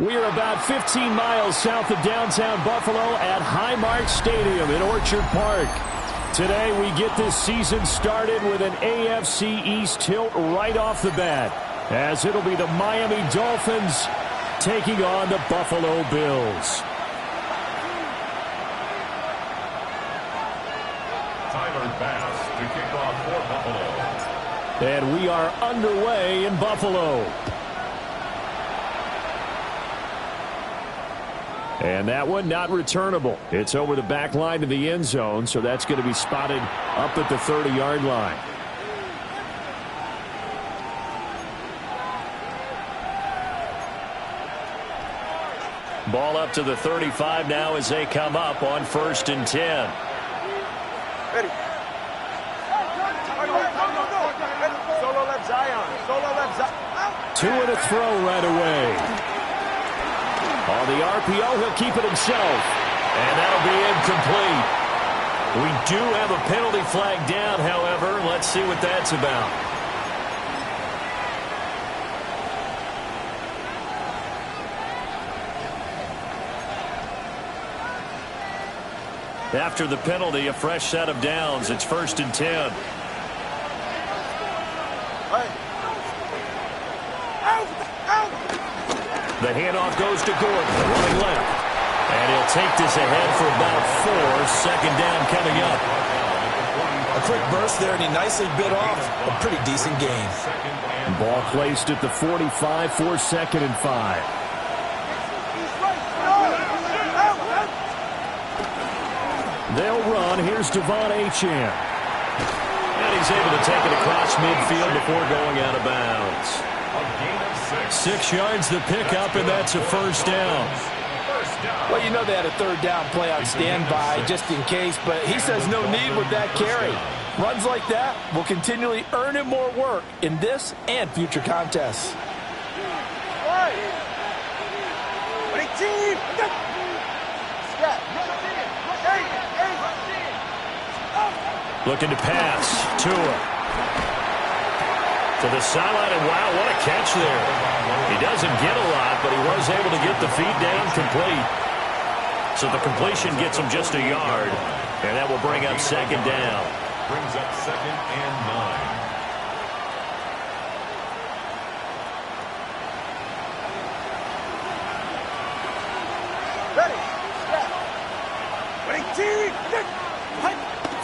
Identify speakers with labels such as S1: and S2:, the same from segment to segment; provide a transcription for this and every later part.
S1: We are about 15 miles south of downtown Buffalo at Highmark Stadium in Orchard Park. Today we get this season started with an AFC East tilt right off the bat, as it'll be the Miami Dolphins taking on the Buffalo Bills.
S2: Tyler Bass to kick off for Buffalo.
S1: And we are underway in Buffalo. And that one not returnable. It's over the back line to the end zone, so that's going to be spotted up at the 30-yard line. Ball up to the 35 now as they come up on 1st and 10.
S3: Ready. Solo left Zion. Solo left Zion.
S1: 2 and a throw right away. On the RPO, he'll keep it himself. And that'll be incomplete. We do have a penalty flag down, however. Let's see what that's about. After the penalty, a fresh set of downs. It's 1st and 10. The handoff goes to Gordon, running left. And he'll take this ahead for about 4. 2nd down coming up.
S4: A quick burst there, and he nicely bit off a pretty decent gain.
S1: Ball placed at the 45 for 2nd and 5. They'll run. Here's Devon Achane. And he's able to take it across midfield before going out of bounds. 6 yards the pickup, and that's a 1st down.
S5: Well, you know they had a 3rd down play on standby just in case, but he says no need with that carry. Runs like that will continually earn him more work in this and future contests.
S1: Looking to pass. Tua. To the sideline, and wow, what a catch there. He doesn't get a lot, but he was able to get the feed down complete. So the completion gets him just a yard, and that will bring up 2nd down.
S2: Brings up 2nd and
S3: 9.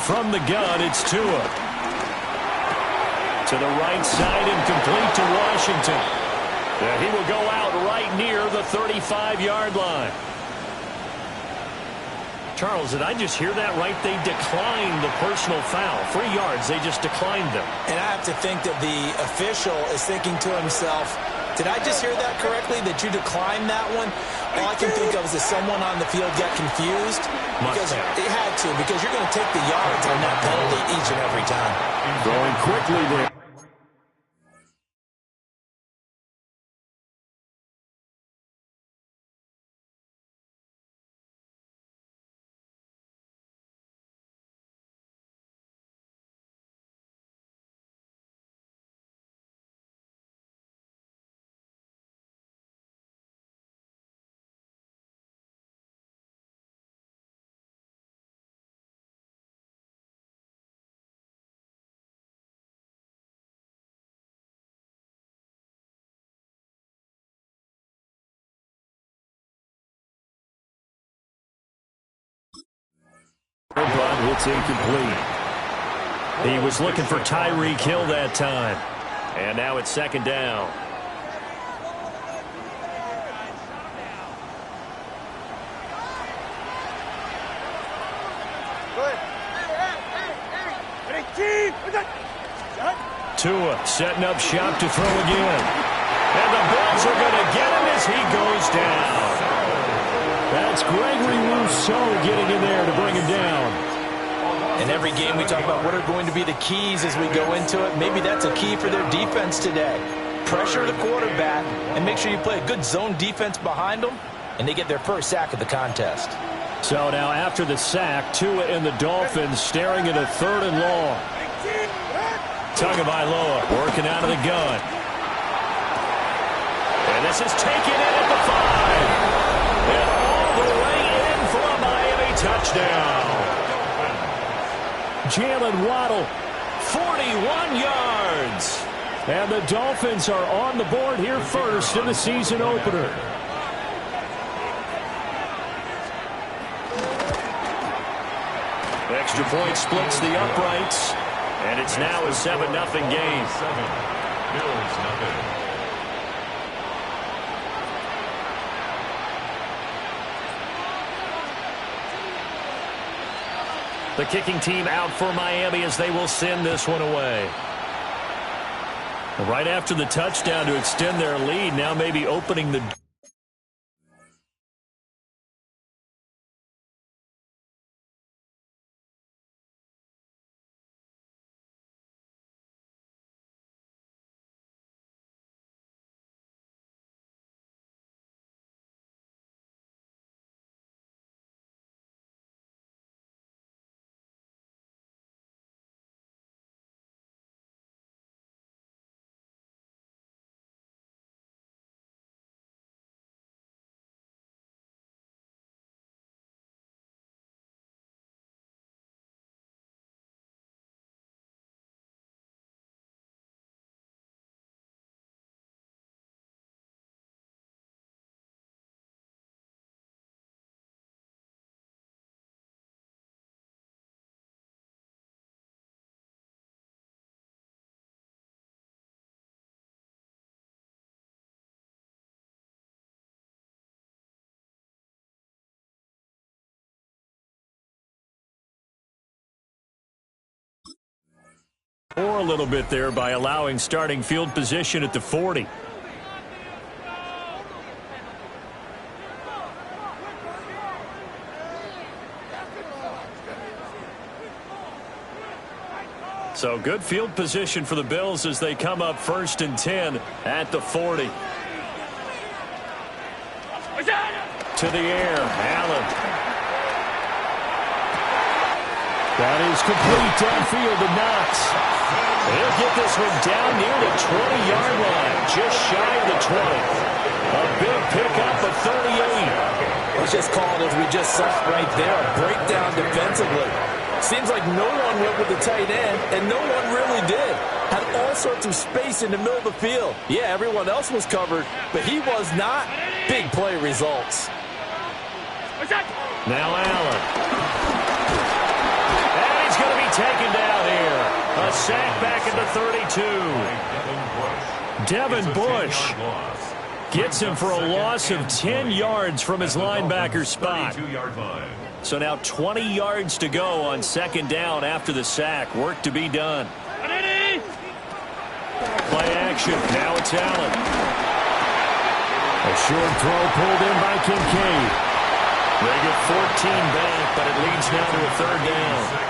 S1: From the gun, it's Tua. To the right side and complete to Washington. And he will go out right near the 35-yard line. Charles, did I just hear that right? They declined the personal foul. 3 yards, they just declined them.
S4: And I have to think that the official is thinking to himself, did I just hear that correctly, that you declined that one? All I can think of is that someone on the field got confused. Because it had to, because you're going to take the yards on that penalty each and every time.
S1: Going quickly there. But it's incomplete. He was looking for Tyreek Hill that time. And now it's 2nd down. Tua setting up shop to throw again. And the Bills are going to get him as he goes down. That's Gregory Rousseau getting in there to bring him down.
S5: In every game we talk about what are going to be the keys as we go into it. Maybe that's a key for their defense today. Pressure the quarterback and make sure you play a good zone defense behind them, and they get their first sack of the contest.
S1: So now after the sack, Tua and the Dolphins staring at a 3rd and long. Tagovailoa working out of the gun. And this is taken in at the 5. And all the way in for a Miami touchdown. Jalen Waddle, 41 yards. And the Dolphins are on the board here first in the season opener. Extra point splits the uprights. And it's now a 7-0 game.
S2: 7. Bills nothing.
S1: The kicking team out for Miami as they will send this one away. Right after the touchdown to extend their lead, now maybe opening the... Or a little bit there by allowing starting field position at the 40. So good field position for the Bills as they come up 1st and 10 at the 40. To the air, Allen. That is complete downfield to Knox. He'll get this one down near the 20-yard line, just shy of the 20. A big pickup of 38.
S4: It's just called, as we just saw right there, a breakdown defensively. Seems like no one went with the tight end, and no one really did. Had all sorts of space in the middle of the field. Yeah, everyone else was covered, but he was not. Big play results.
S1: Now Allen. And he's going to be taken down here. A sack back at the 32. Devin Bush gets him for a loss of 10 yards from his linebacker spot. So now 20 yards to go on 2nd down after the sack. Work to be done. Play action. Now it's Allen. A short throw pulled in by Kincaid. They get 14 back, but it leads now to a 3rd down.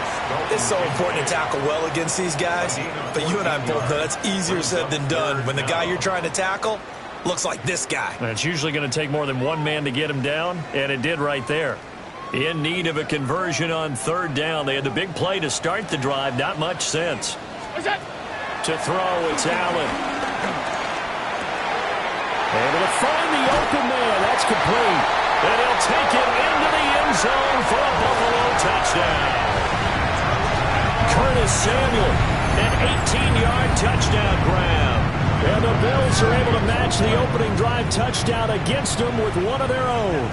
S4: It's so important to tackle well against these guys, but you and I both know that's easier said than done when the guy you're trying to tackle looks like this guy.
S1: And it's usually going to take more than one man to get him down, and it did right there. In need of a conversion on 3rd down. They had the big play to start the drive. Not much sense. To throw, it's Allen. Able to find the open man. That's complete. And he'll take it into the end zone for a Buffalo touchdown. Curtis Samuel, an 18-yard touchdown grab. And the Bills are able to match the opening drive touchdown against them with one of their own.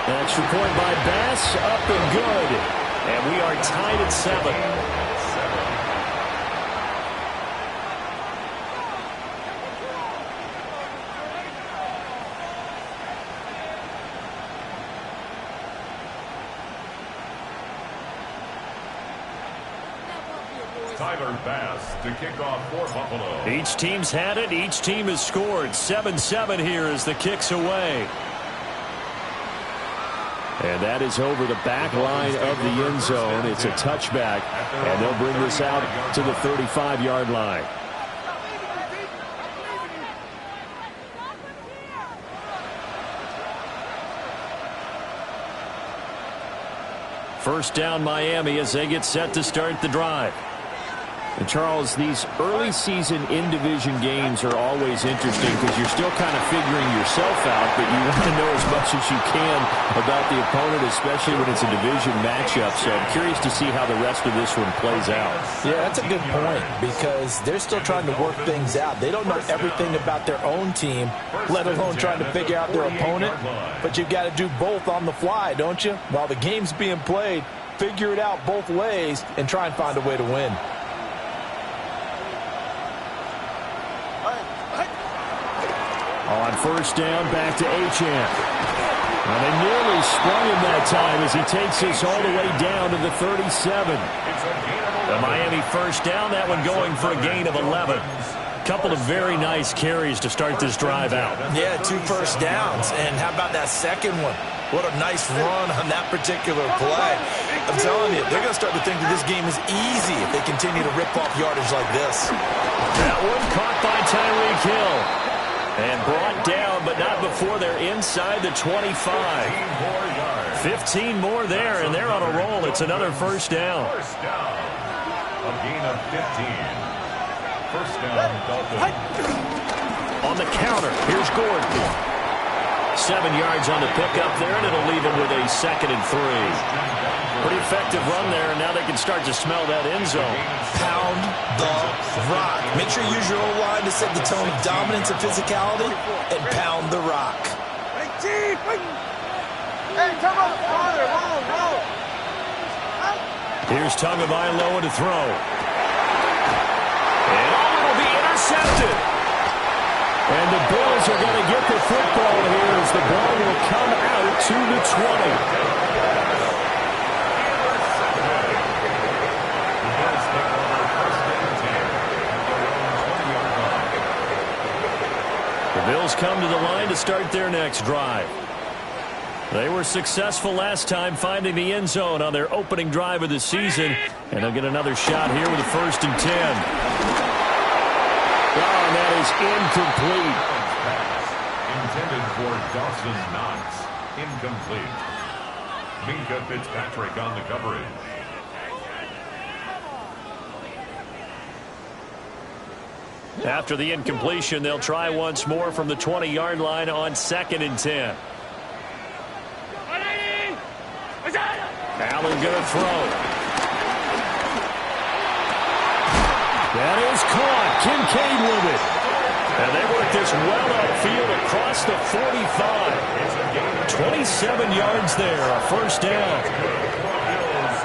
S1: Extra point by Bass, up and good. And we are tied at 7.
S2: To kick off for Buffalo.
S1: Each team's had it. Each team has scored. 7-7 here as the kick's away. And that is over the back line of the end zone. It's a touchback, and they'll bring this out to the 35-yard line. First down Miami as they get set to start the drive. And Charles, these early season in-division games are always interesting because you're still kind of figuring yourself out, but you want to know as much as you can about the opponent, especially when it's a division matchup. So I'm curious to see how the rest of this one plays out.
S5: Yeah, that's a good point because they're still trying to work things out. They don't know everything about their own team, let alone trying to figure out their opponent. But you've got to do both on the fly, don't you? While the game's being played, figure it out both ways and try and find a way to win.
S1: On first down, back to Achane. Well, they nearly sprung him that time as he takes this all the way down to the 37. The Miami first down, that one going for a gain of 11. Couple of very nice carries to start this drive out.
S5: Yeah, 2 first downs. And how about that second one? What a nice run on that particular play. I'm telling you, they're going to start to think that this game is easy if they continue to rip off yardage like this.
S1: That one caught by Tyreek Hill. And brought down, but not before they're inside the 25. 15 more there, and they're on a roll. It's another first down.
S2: First down. A gain of 15. First down, Dolphins.
S1: On the counter, here's Gordon. 7 yards on the pickup there, and it'll leave him with a 2nd and 3. Pretty effective run there, and now they can start to smell that end zone.
S5: Pound the rock. Make sure you use your O-line to set the tone of dominance and physicality, and pound the rock.
S3: Hey, come on, father, roll.
S1: Here's Tagovailoa to throw. And it'll be intercepted. And the Bills are going to get the football here as the ball will come out to the 20. The Bills come to the line to start their next drive. They were successful last time finding the end zone on their opening drive of the season, and they'll get another shot here with a 1st and 10. Oh, and that is incomplete.
S2: Intended for Dawson Knox. Incomplete. Minka Fitzpatrick on the coverage.
S1: After the incompletion, they'll try once more from the 20-yard line on 2nd and 10. Allen going to throw. That is caught. Kincaid with it. And they work this well upfield across the 45. 27 yards there, a first down.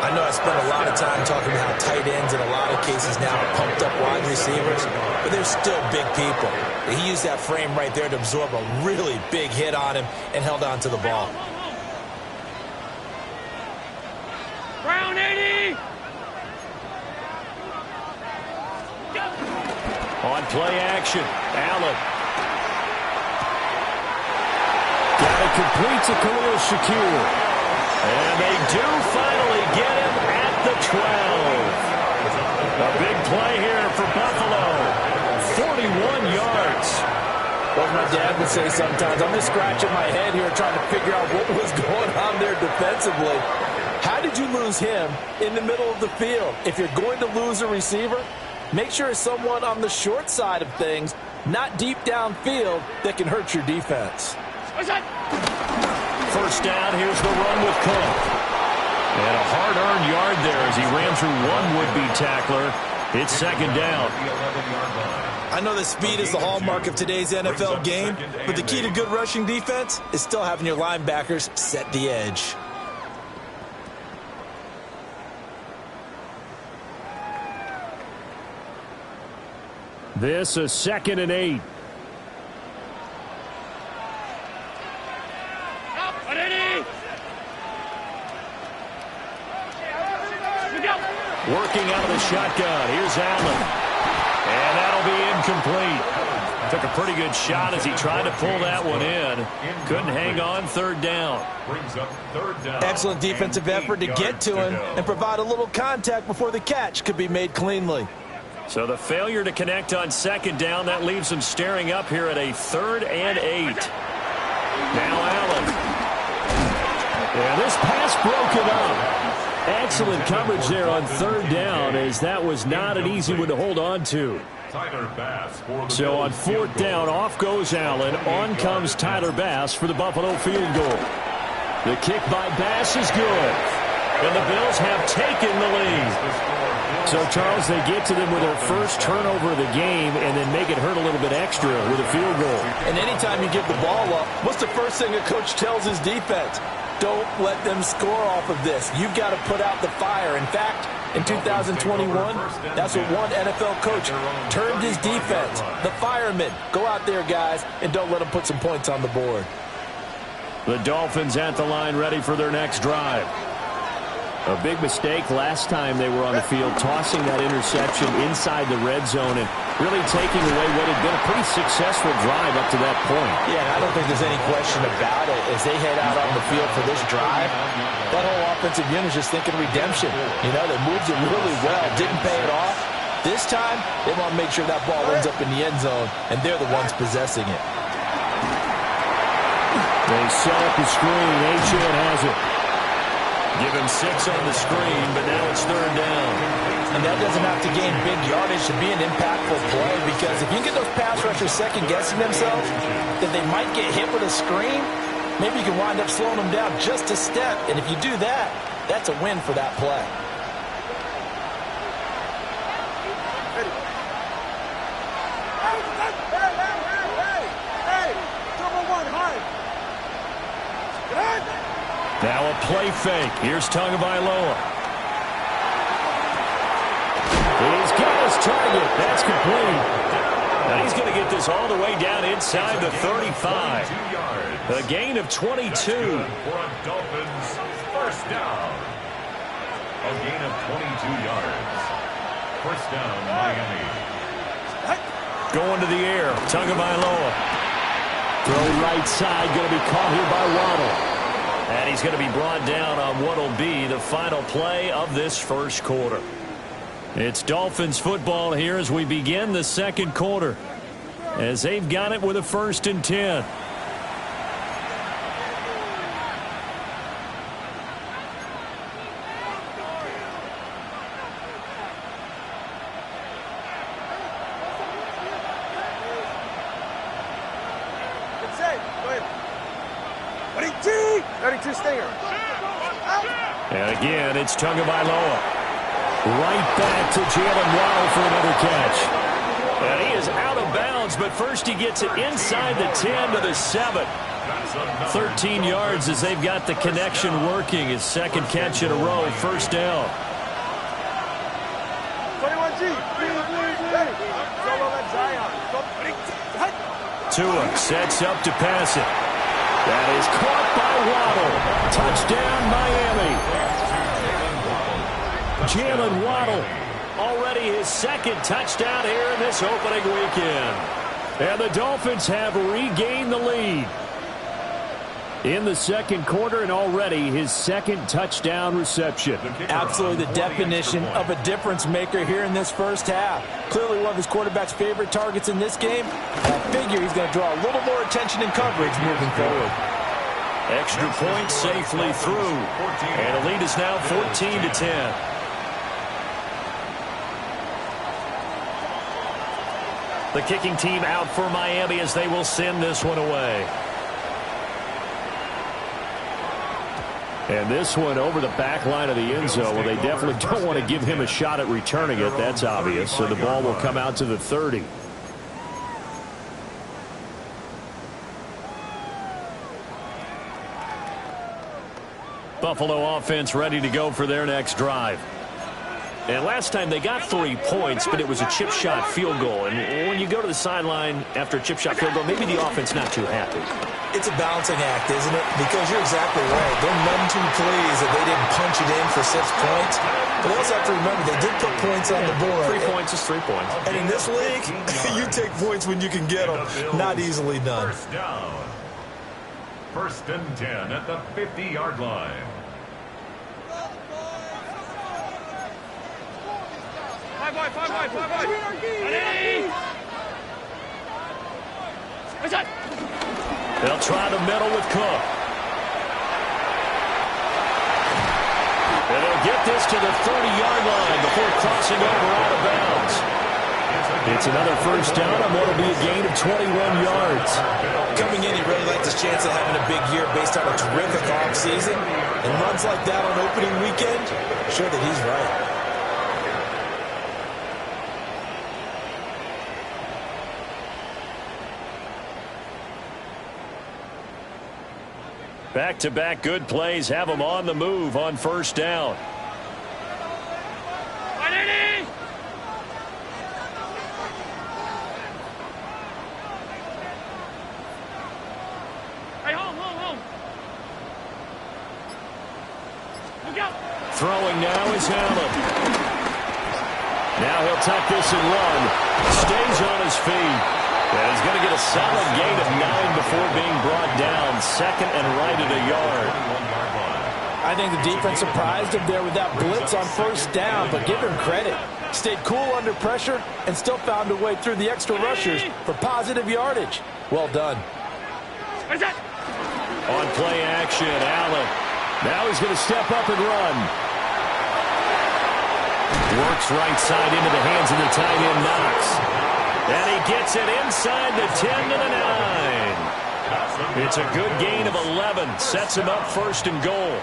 S5: I know I spent a lot of time talking about how tight ends in a lot of cases now are pumped up wide receivers, but they're still big people. He used that frame right there to absorb a really big hit on him and held on to the ball.
S3: Brown 80.
S1: On play action, Allen. Got it complete to Khalil Shakir. And they do finally get him at the 12. A big play here for Buffalo. 41 yards.
S5: Well, my dad would say sometimes, I'm just scratching my head here trying to figure out what was going on there defensively. How did you lose him in the middle of the field? If you're going to lose a receiver, make sure it's someone on the short side of things, not deep downfield, that can hurt your defense.
S1: First down, here's the run with Cook. And a hard-earned yard there as he ran through one would-be tackler. It's 2nd down.
S5: I know that speed is the hallmark of today's NFL game, but the key to good rushing defense is still having your linebackers set the edge.
S1: This is 2nd and 8. Working out of the shotgun. Here's Allen. And that'll be incomplete. Took a pretty good shot as he tried to pull that one in. Couldn't hang on. 3rd down.
S2: Brings up 3rd down.
S5: Excellent defensive effort to get to him and provide a little contact before the catch could be made cleanly.
S1: So the failure to connect on 2nd down, that leaves him staring up here at a 3rd and 8. Now Allen. Yeah, this pass broken up. excellent coverage there on third down, as that was not an easy one to hold on to. So on fourth down, off goes Allen. On comes Tyler Bass for the Buffalo field goal. The kick by Bass is good. And the Bills have taken the lead. So, Charles, they get to them with their first turnover of the game and then make it hurt a little bit extra with a field goal.
S5: And anytime you give the ball up, what's the first thing a coach tells his defense? Don't let them score off of this. You've got to put out the fire. In fact, in 2021, that's what one NFL coach termed his defense. The firemen. Go out there, guys, and don't let them put some points on the board.
S1: The Dolphins at the line, ready for their next drive. A big mistake last time they were on the field, tossing that interception inside the red zone and really taking away what had been a pretty successful drive up to that point.
S5: Yeah, and I don't think there's any question about it. As they head out on the field for this drive, that whole offensive unit is just thinking redemption. You know, they moved it really well, didn't pay it off. This time, they want to make sure that ball ends up in the end zone, and they're the ones possessing it.
S1: They set up the screen. Achane has it. Give him 6 on the screen, but now it's third down.
S5: And that doesn't have to gain big yardage to be an impactful play, because if you can get those pass rushers second-guessing themselves that they might get hit with a screen, maybe you can wind up slowing them down just a step. And if you do that, that's a win for that play.
S1: Now a play fake. Here's Tagovailoa. He's got his target. That's complete. And he's going to get this all the way down inside the 35. A gain of 22.
S2: For a Dolphins first down. A gain of 22 yards. First down, Miami.
S1: Going to the air. Tagovailoa. Throw right side. Going to be caught here by Waddle. And he's going to be brought down on what will be the final play of this first quarter. It's Dolphins football here as we begin the second quarter, as they've got it with a 1st and 10.
S3: Good save. Go ahead. 32 Stinger.
S1: And again, it's Tagovailoa. Right back to Jalen Waddle for another catch. And he is out of bounds, but first he gets it inside the 10 to the 7. 13 yards as they've got the connection working. His second catch in a row, first down.
S3: 21G. Solo left Zion.
S1: Tua sets up to pass it. That is caught by Waddle. Touchdown, Miami. Jalen Waddle, already his second touchdown here in this opening weekend. And the Dolphins have regained the lead in the second quarter, and already his second touchdown reception.
S5: Absolutely the definition of a difference maker here in this first half. Clearly one of his quarterback's favorite targets in this game. I figure he's going to draw a little more attention and coverage moving forward.
S1: Extra point safely through. And the lead is now 14-10. The kicking team out for Miami as they will send this one away. And this one over the back line of the end zone. Well, they definitely don't want to give him a shot at returning it. That's obvious. So the ball will come out to the 30. Buffalo offense ready to go for their next drive. And last time they got 3 points, but it was a chip shot field goal. And when you go to the sideline after a chip shot field goal, maybe the offense not too happy.
S4: It's a balancing act, isn't it? Because you're exactly right. They're none too pleased that they didn't punch it in for 6 points. But they also have to remember they did put points on the board.
S1: 3 points is 3 points.
S4: And in this league, you take points when you can get them. Not easily done.
S2: First down. 1st and 10 at the 50-yard line.
S3: Five.
S1: They'll try the middle with Cook. And they'll get this to the 30-yard line before crossing over out of bounds. It's another first down on what will be a gain of 21 yards.
S4: Coming in, he really liked his chance of having a big year based on a terrific offseason. And runs like that on opening weekend, sure that he's right.
S1: Back-to-back good plays have them on the move on first down. Throwing now is Allen. Now he'll tuck this and run. Stays on his feet. And he's going to get a solid gain of 9 before being brought down. Second and right at a yard.
S5: I think the defense surprised him there with that blitz on first down, but give him credit. Stayed cool under pressure and still found a way through the extra rushers for positive yardage. Well done.
S1: On play action, Allen. Now he's going to step up and run. Works right side into the hands of the tight end, Knox. And he gets it inside the 10 to the 9. It's a good gain of 11. Sets him up first and goal.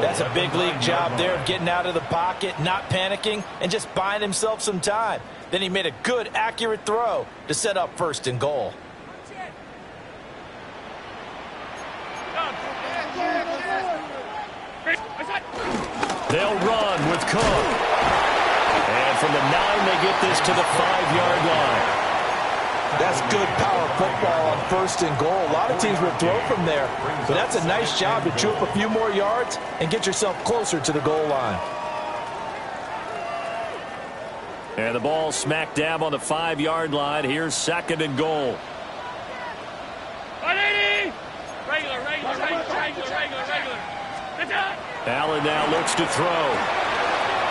S5: That's a big league job there of getting out of the pocket, not panicking, and just buying himself some time. Then he made a good, accurate throw to set up first and goal.
S1: They'll run with Cook. And from the 9, they get this to the 5-yard line.
S5: That's good power football on first and goal. A lot of teams will throw from there, but that's a nice job to chew up a few more yards and get yourself closer to the goal line.
S1: And the ball smack dab on the 5-yard line. Here's second and goal.
S6: 180! Regular.
S1: Allen now looks to throw.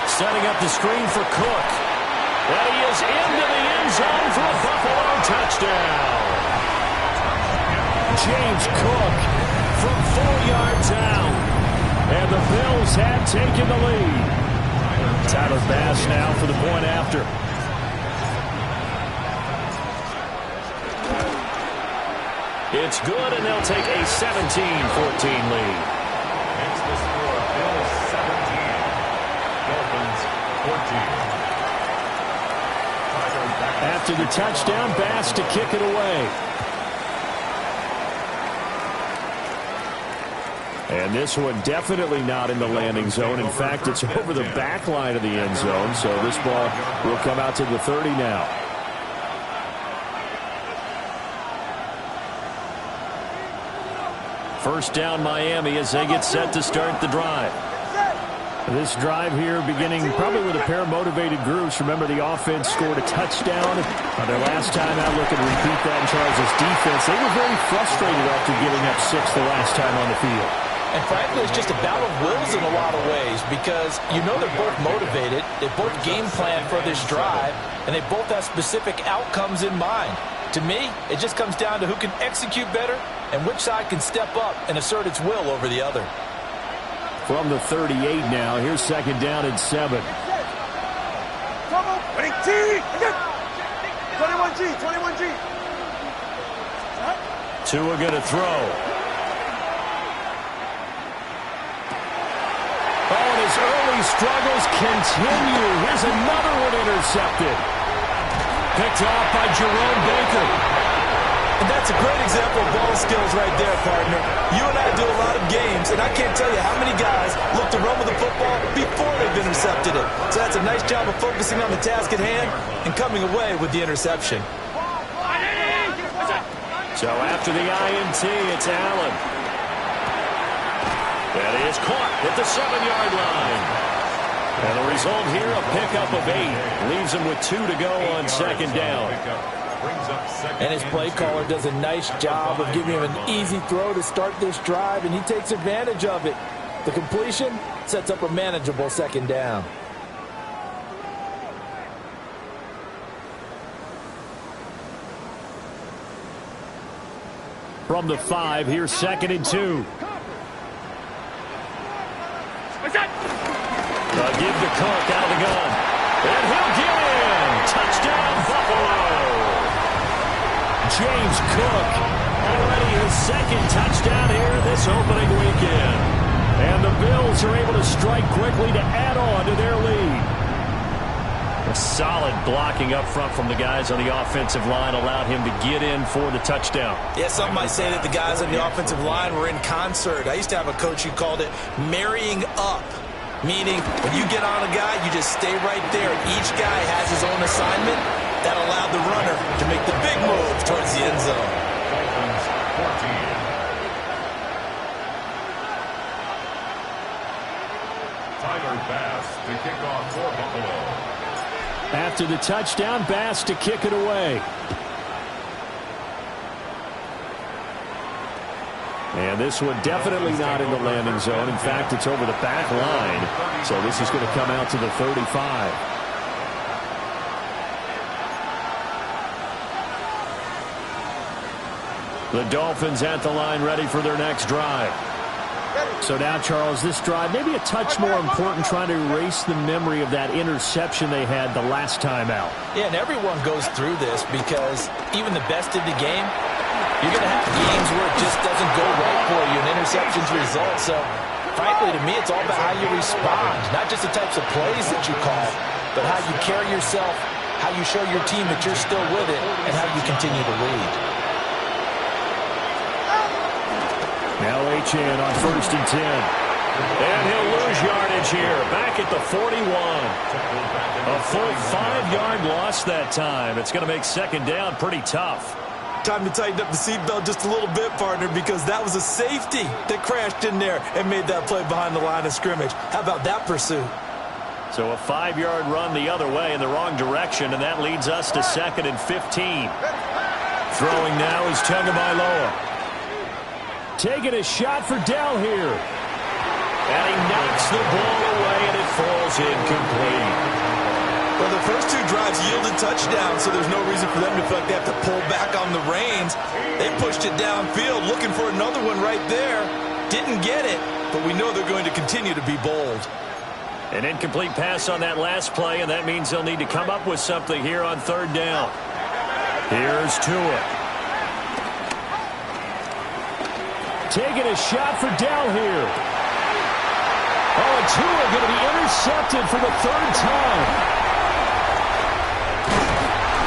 S1: Setting up the screen for Cook. And he is into the end zone for a Buffalo touchdown. James Cook from 4 yards out. And the Bills have taken the lead. Tyler Bass now for the point after. It's good, and they'll take a 17-14 lead.
S2: Makes the score Bills 17, Dolphins 14.
S1: After the touchdown, Bass to kick it away. And this one definitely not in the landing zone. In fact, it's over the back line of the end zone, so this ball will come out to the 30 now. First down, Miami, as they get set to start the drive. This drive here beginning probably with a pair of motivated groups. Remember, the offense scored a touchdown on their last time out. Looking to repeat that in Charles' defense. They were very frustrated after giving up 6 the last time on the field.
S5: And frankly, it's just a battle of wills in a lot of ways because you know they're both motivated. They both game plan for this drive, and they both have specific outcomes in mind. To me, it just comes down to who can execute better and which side can step up and assert its will over the other.
S1: From the 38 now, here's second down and 7.
S3: 21G.
S1: Tua going to throw. Oh, and his early struggles continue. Here's another one intercepted. Picked off by Jerome Baker.
S5: And that's a great example of ball skills right there, partner. You and I do a lot of games, and I can't tell you how many guys look to run with the football before they've intercepted it. So that's a nice job of focusing on the task at hand and coming away with the interception.
S1: So after the INT, it's Allen. That is caught at the 7-yard line. And the result here, a pickup of 8. Leaves him with 2 to go on second down.
S5: And his play caller does a nice job of giving him an easy throw to start this drive, and he takes advantage of it. The completion sets up a manageable second down.
S1: From the 5, here's second and 2. Give to Cook out of the gun. And he'll get in. Touchdown, Buffalo. James Cook, already his second touchdown here this opening weekend. And the Bills are able to strike quickly to add on to their lead. A solid blocking up front from the guys on the offensive line allowed him to get in for the touchdown.
S4: Yeah, some might say that the guys on the offensive line were in concert. I used to have a coach who called it marrying up, meaning when you get on a guy, you just stay right there. Each guy has his own assignment. That allowed the runner to make the big move towards the end zone.
S2: Dolphins 14. Tyler Bass to kick off for Buffalo.
S1: After the touchdown, Bass to kick it away. And this one definitely not in the landing zone. In fact, it's over the back line. So this is going to come out to the 35. The Dolphins at the line ready for their next drive. So now, Charles, this drive maybe a touch more important, trying to erase the memory of that interception they had the last time out.
S5: Yeah, and everyone goes through this because even the best of the game, you're going to have games where it just doesn't go right for you, and interceptions result. So, frankly, to me, it's all about how you respond, not just the types of plays that you call, but how you carry yourself, how you show your team that you're still with it, and how you continue to lead.
S1: Now H.N. on 1st and 10. And he'll lose yardage here. Back at the 41. A full 5-yard loss that time. It's going to make second down pretty tough.
S4: Time to tighten up the seatbelt just a little bit, partner, because that was a safety that crashed in there and made that play behind the line of scrimmage. How about that pursuit?
S1: So a 5-yard run the other way in the wrong direction, and that leads us to 2nd and 15. Throwing now is Tagovailoa. Taking a shot for Dell here. And he knocks the ball away, and it falls incomplete.
S4: Well, the first two drives yielded touchdowns, so there's no reason for them to feel like they have to pull back on the reins. They pushed it downfield, looking for another one right there. Didn't get it, but we know they're going to continue to be bold.
S1: An incomplete pass on that last play, and that means they'll need to come up with something here on 3rd down. Here's Tua. Taking a shot for Dell here. Oh, and Tua going to be intercepted for the 3rd time.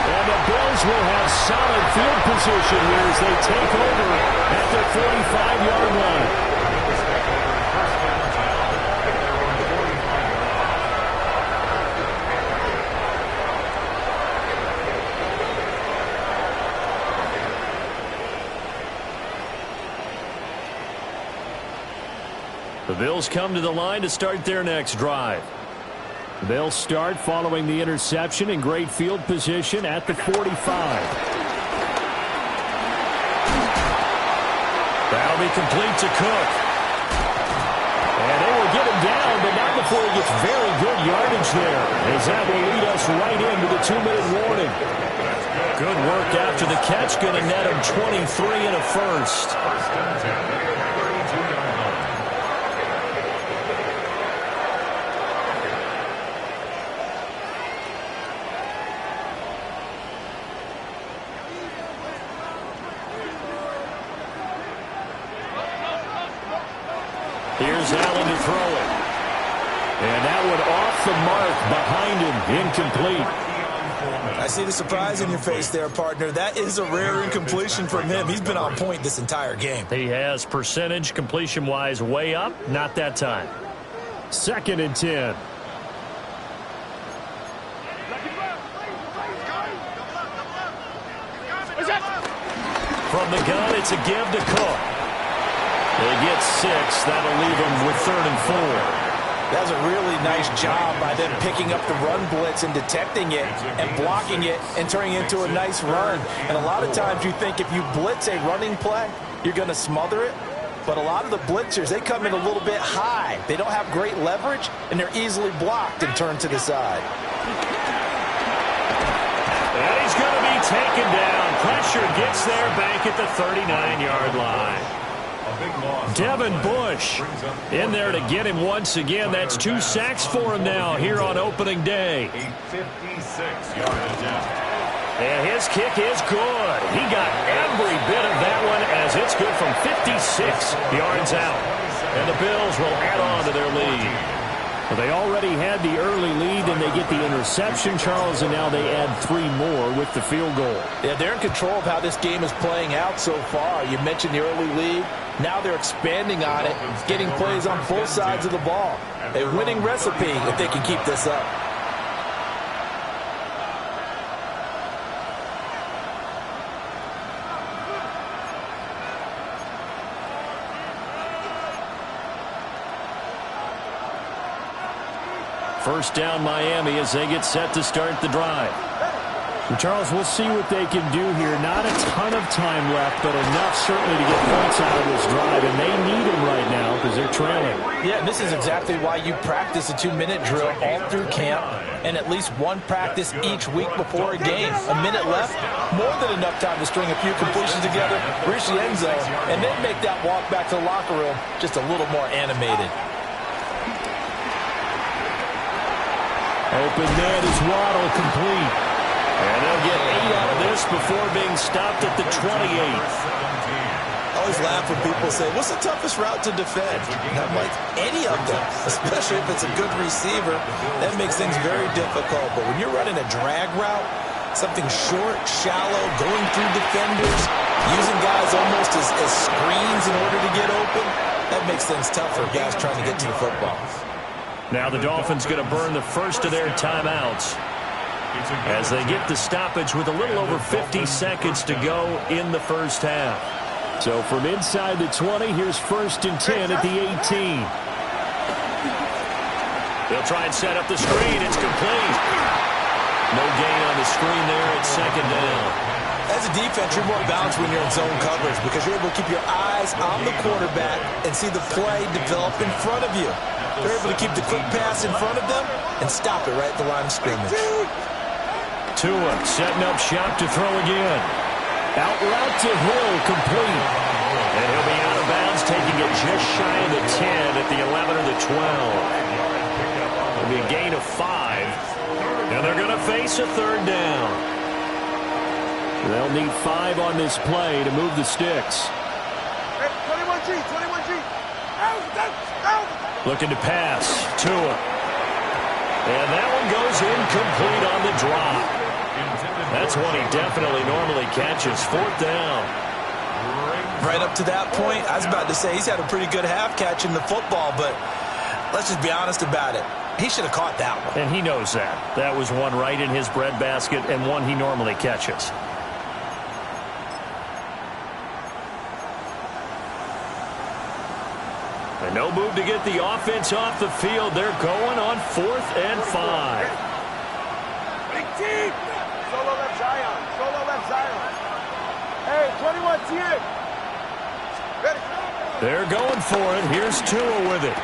S1: And the Bills will have solid field position here as they take over at their 45-yard line. The Bills come to the line to start their next drive. They'll start following the interception in great field position at the 45. That'll be complete to Cook. And they will get him down, but not before he gets very good yardage there, as that will lead us right into the 2-minute warning. Good work after the catch, going to net him 23 and a first. Here's Allen to throw it. And that one off the mark behind him, incomplete.
S4: I see the surprise in your face there, partner. That is a rare incompletion from him. He's been on point this entire game.
S1: He has percentage completion-wise way up, not that time. 2nd and 10. From the gun, it's a give to Cook. They get 6. That'll leave them with 3rd and 4.
S4: That was a really nice job by them picking up the run blitz and detecting it and blocking it and turning it into a nice run. And a lot of times you think if you blitz a running play, you're going to smother it. But a lot of the blitzers, they come in a little bit high. They don't have great leverage, and they're easily blocked and turned to the side.
S1: And he's going to be taken down. Pressure gets there back at the 39-yard line. Devin Bush in there to get him once again. That's 2 sacks for him now here on opening day.
S2: A 56-yard attempt.
S1: And his kick is good. He got every bit of that one as it's good from 56 yards out. And the Bills will add on to their lead. Well, they already had the early lead, and they get the interception, Charles, and now they add 3 more with the field goal.
S5: Yeah, they're in control of how this game is playing out so far. You mentioned the early lead. Now they're expanding on it, getting plays on both sides of the ball. A winning recipe if they can keep this up.
S1: First down, Miami, as they get set to start the drive. And Charles, we'll see what they can do here. Not a ton of time left, but enough certainly to get points out of this drive, and they need them right now because they're trailing.
S5: Yeah, and this is exactly why you practice a 2-minute drill all through camp and at least one practice each week before a game. A minute left, more than enough time to string a few completions together, reach the end zone, and then make that walk back to the locker room just a little more animated.
S1: Open net is Waddle, complete. And they'll get 8 out of this before being stopped at the 28.
S4: I always laugh when people say, what's the toughest route to defend? And I'm like, any of them, especially if it's a good receiver. That makes things very difficult. But when you're running a drag route, something short, shallow, going through defenders, using guys almost as screens in order to get open, that makes things tough for guys trying to get to the football.
S1: Now the Dolphins going to burn the first of their timeouts as they get the stoppage with a little over 50 seconds to go in the first half. So from inside the 20, here's 1st and 10 at the 18. They'll try and set up the screen. It's complete. No gain on the screen there at 2nd down.
S4: As a defense, you're more balanced when you're in zone coverage because you're able to keep your eyes on the quarterback and see the play develop in front of you. They're able to keep the quick pass in front of them and stop it right at the line of scrimmage.
S1: Tua setting up shop to throw again. Out route to Hill, complete. And he'll be out of bounds, taking it just shy of the 10 at the 11 or the 12. It'll be a gain of 5. And they're going to face a 3rd down. They'll need 5 on this play to move the sticks.
S3: 21G, 21G. Out.
S1: Looking to pass. Tua. And that one goes incomplete on the drop. That's one he definitely normally catches. 4th down.
S4: Right up to that point, I was about to say he's had a pretty good half catching the football, but let's just be honest about it. He should have caught that one.
S1: And he knows that. That was one right in his breadbasket and one he normally catches. And no move to get the offense off the field. They're going on 4th and 5.
S3: Big team. Solo left Zion. Solo left Zion. Hey, 21 TN. Ready.
S1: They're going for it. Here's Tua with it.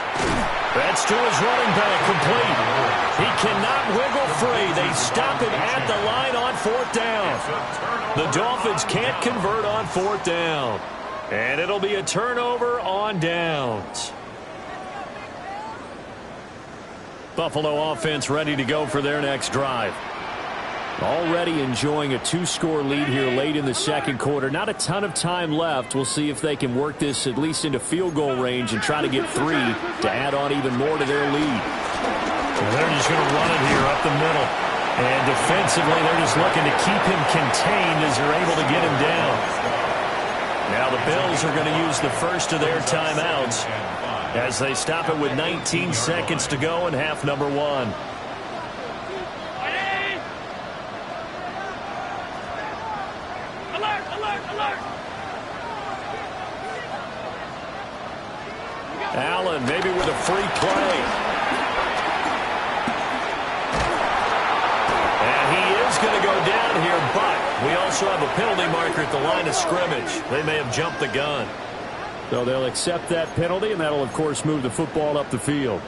S1: That's Tua's running back, complete. He cannot wiggle free. They stop him at the line on 4th down. The Dolphins can't convert on 4th down. And it'll be a turnover on downs. Buffalo offense ready to go for their next drive. Already enjoying a 2-score lead here late in the 2nd quarter. Not a ton of time left. We'll see if they can work this at least into field goal range and try to get 3 to add on even more to their lead. Well, they're just going to run it here up the middle. And defensively, they're just looking to keep him contained as they're able to get him down. Now the Bills are going to use the first of their timeouts as they stop it with 19 seconds to go in half number 1.
S6: Alert, alert, alert.
S1: Allen maybe with a free play. And he is going to go down here, but we also have a penalty marker at the line of scrimmage. They may have jumped the gun. So they'll accept that penalty, and that'll, of course, move the football up the field.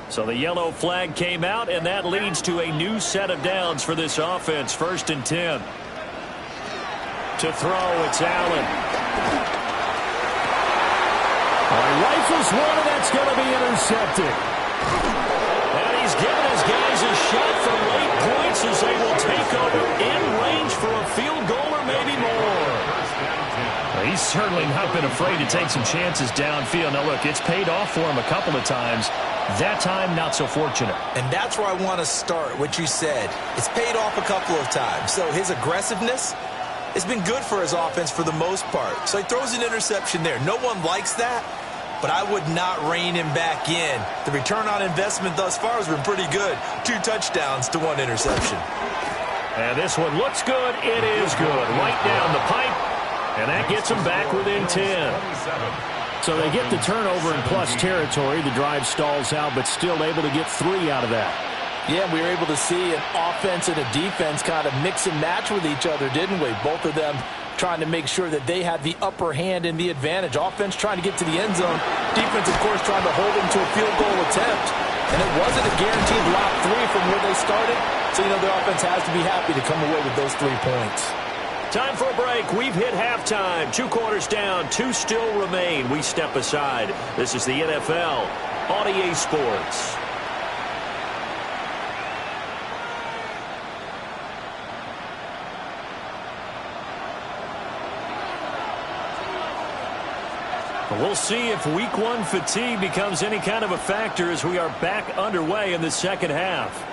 S1: So the yellow flag came out, and that leads to a new set of downs for this offense. 1st and 10. To throw, it's Allen. Rifles one, and that's going to be intercepted. And he's given his guys a shot for late points as they will take over in range for a field goal or maybe more.
S7: He's certainly not been afraid to take some chances downfield. Now, look, it's paid off for him a couple of times. That time, not so fortunate.
S4: And that's where I want to start, what you said. It's paid off a couple of times. So his aggressiveness has been good for his offense for the most part. So he throws an interception there. No one likes that, but I would not rein him back in. The return on investment thus far has been pretty good. 2 touchdowns to 1 interception.
S1: And this one looks good. It is good. Right down the pipe. And that gets them back within 10.
S7: So they get the turnover in plus territory. The drive stalls out, but still able to get 3 out of that.
S5: Yeah, we were able to see an offense and a defense kind of mix and match with each other, didn't we? Both of them trying to make sure that they had the upper hand and the advantage. Offense trying to get to the end zone. Defense, of course, trying to hold them to a field goal attempt. And it wasn't a guaranteed lot 3 from where they started. So, you know, the offense has to be happy to come away with those 3 points.
S1: Time for a break. We've hit halftime. 2 quarters down. 2 still remain. We step aside. This is the NFL on EA Sports. We'll see if week 1 fatigue becomes any kind of a factor as we are back underway in the second half.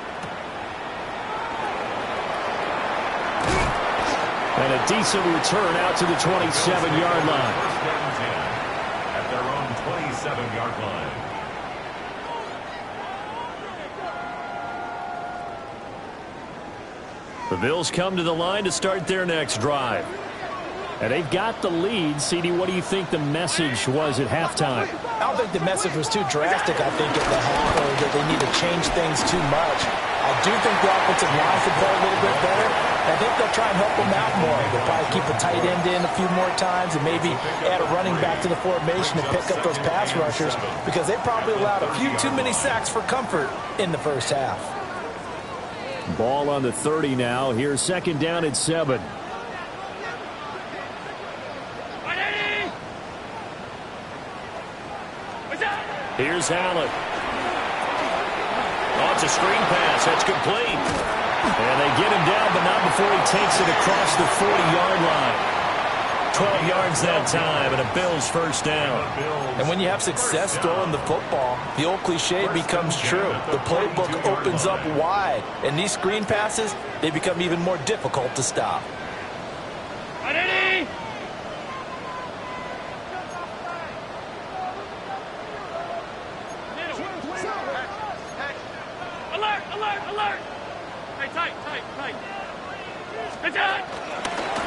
S1: And a decent return out to the 27-yard line.
S2: At their own 27-yard line.
S1: The Bills come to the line to start their next drive. And they've got the lead. CD, what do you think the message was at halftime?
S5: I don't think the message was too drastic, I think, at the half, or that they need to change things too much. I do think the offensive line could play a little bit better. I think they'll try and help them out more. They'll probably keep a tight end in a few more times and maybe add a running back to the formation to pick up those pass rushers because they probably allowed a few too many sacks for comfort in the first half.
S1: Ball on the 30 now. Here's second down at 7. Here's Allen. Oh, it's a screen pass. That's complete. And they get him down, but not before he takes it across the 40-yard line. 12 yards that time, and a Bills first down.
S5: And when you have success throwing the football, the old cliche becomes true. The playbook opens up wide, and these screen passes, they become even more difficult to stop.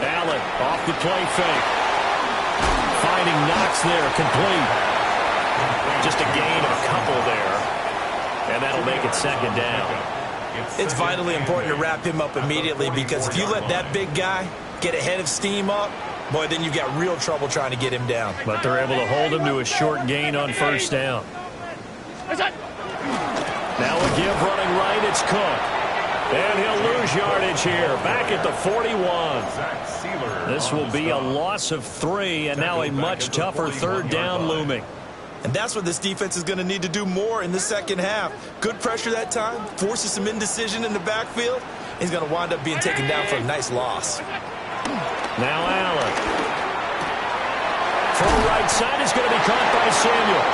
S1: Allen off the play fake. Finding Knox there, complete. Just a gain of a couple there. And that'll make it second down.
S4: It's vitally important to wrap him up immediately because if you let that big guy get ahead of steam up, boy, then you've got real trouble trying to get him down.
S1: But they're able to hold him to a short gain on first down. Now a give running right, it's Cook. And he'll lose yardage here, back at the 41. This will be a loss of 3, and now a much tougher third down looming.
S4: And that's what this defense is going to need to do more in the second half. Good pressure that time, forces some indecision in the backfield. He's going to wind up being taken down for a nice loss.
S1: Now Allen. From the right side is going to be caught by Samuel.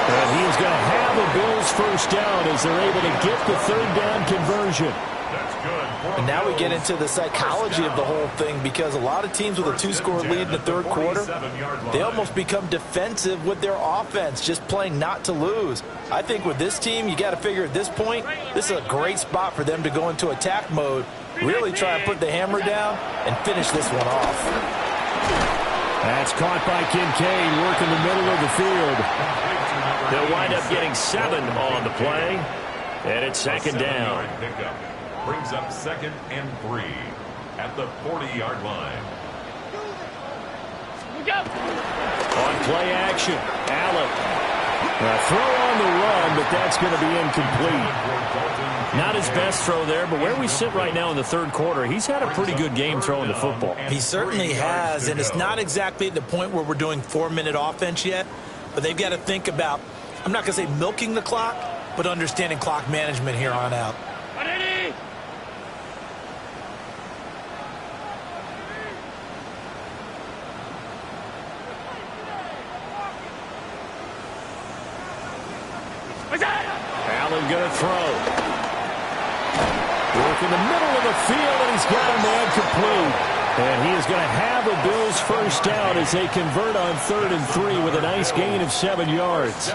S1: And he is going to have a Bills first down as they're able to get the third down conversion.
S5: And now we get into the psychology of the whole thing because a lot of teams with a 2-score lead in the third quarter, they almost become defensive with their offense, just playing not to lose. I think with this team, you got to figure at this point, this is a great spot for them to go into attack mode, really try and put the hammer down and finish this one off.
S1: That's caught by Kincaid, working the middle of the field. They'll wind up getting 7 on the play, and it's second down.
S2: Brings up 2nd and 3 at the 40-yard line.
S1: On play action, Allen. Throw on the run, but that's going to be incomplete. Not his best throw there, but where we sit right now in the third quarter, he's had a pretty good game throwing the football.
S4: He certainly has, and it's not exactly at the point where we're doing 4-minute offense yet, but they've got to think about, I'm not going to say milking the clock, but understanding clock management here on out.
S1: Allen going to throw. Work in the middle of the field, and he's got a man complete. And he is going to have a Bills first down as they convert on 3rd and 3 with a nice gain of 7 yards.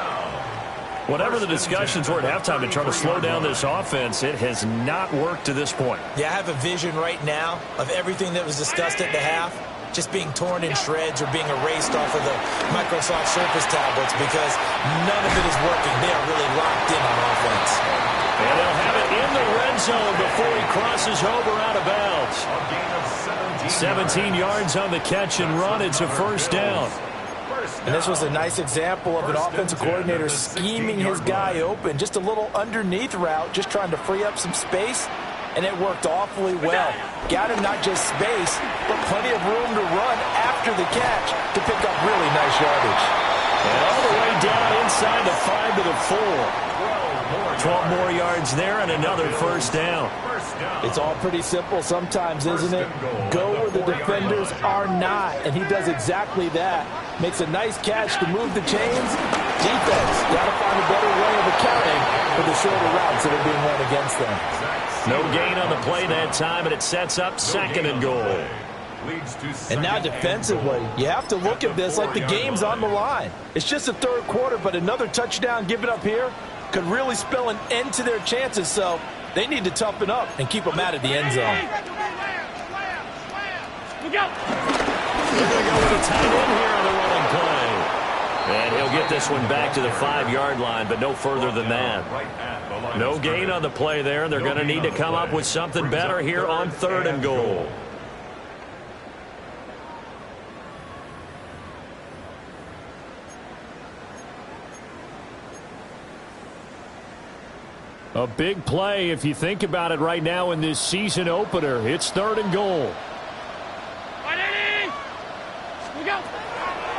S7: Whatever the discussions were at halftime to try to slow down this offense, it has not worked to this point.
S4: Yeah, I have a vision right now of everything that was discussed at the half just being torn in shreds or being erased off of the Microsoft Surface tablets because none of it is working. They are really locked in on offense.
S1: And they'll have it in the red zone before he crosses over out of bounds. 17 yards on the catch and run. It's a first down.
S4: And this was a nice example of an offensive coordinator scheming his guy open. Just a little underneath route, just trying to free up some space. And it worked awfully well. Got him not just space, but plenty of room to run after the catch to pick up really nice yardage.
S1: And all the way down inside the 5 to the 4. 12 more yards there and another first down.
S4: It's all pretty simple sometimes, isn't it? Go where the defenders are not, and he does exactly that. Makes a nice catch to move the chains. Defense got to find a better way of accounting for the shorter routes that are being run against them.
S1: No gain on the play that time, and it sets up 2nd and goal.
S4: And now defensively, you have to look at this like the game's on the line. It's just the third quarter, but another touchdown given up here could really spell an end to their chances, so they need to toughen up and keep them out of the end zone.
S1: They're going to go with a tight end here on the running play. And he'll get this one back to the 5-yard line, but no further than that. No gain on the play there. They're going to need to come up with something better here on 3rd and goal. A big play if you think about it right now in this season opener. It's 3rd and goal.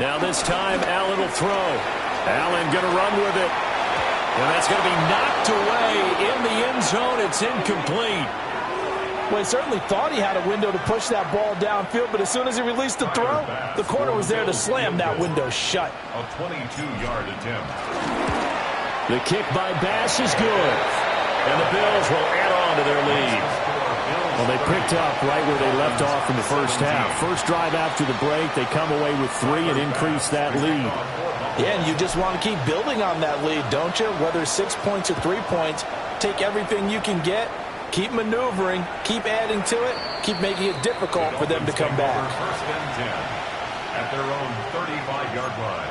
S1: Now this time Allen will throw. Allen going to run with it. And that's going to be knocked away in the end zone. It's incomplete.
S4: Well, he certainly thought he had a window to push that ball downfield, but as soon as he released the throw, the corner was there to slam that window shut.
S2: A 22-yard attempt.
S1: The kick by Bass is good. And the Bills will add on to their lead. Well, they picked up right where they left off in the first half. First drive after the break, they come away with 3 and increase that lead.
S4: Yeah, and you just want to keep building on that lead, don't you? Whether 6 points or 3 points, take everything you can get, keep maneuvering, keep adding to it, keep making it difficult for them to come back.
S2: First and 10 at their own 35-yard line.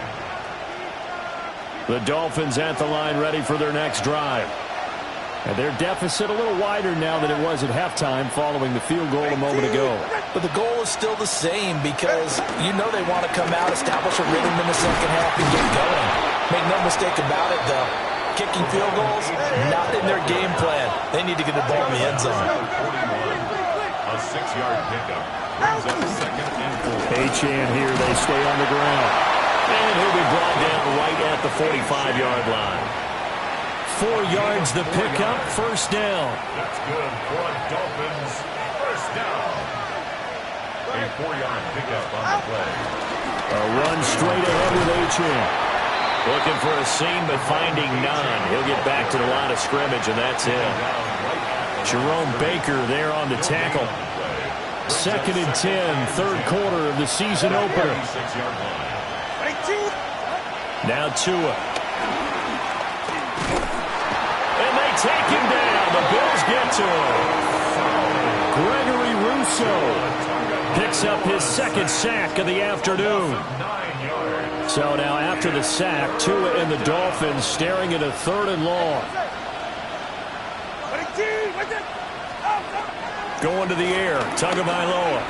S1: The Dolphins at the line ready for their next drive. And their deficit a little wider now than it was at halftime following the field goal a moment ago.
S4: But the goal is still the same because you know they want to come out, establish a rhythm in the second half, and get going. Make no mistake about it, though. Kicking field goals, not in their game plan. They need to get the ball in the end zone.
S2: A 6-yard pickup brings up 2nd and 4.
S1: Achane here, they stay on the ground. And he'll be brought down right at the 45-yard line. 4 yards the pickup, first down.
S2: That's good for a Dolphins first down. A 4-yard pickup on the play.
S1: A run straight ahead with Achane. Looking for a seam, but finding none. He'll get back to the line of scrimmage, and that's it. Jerome Baker there on the tackle. 2nd and 10, third quarter of the season opener. Now Tua. And they take him down. The Bills get to him. Gregory Rousseau picks up his 2nd sack of the afternoon. So now after the sack, Tua and the Dolphins staring at a 3rd and long. Going to the air, Tagovailoa.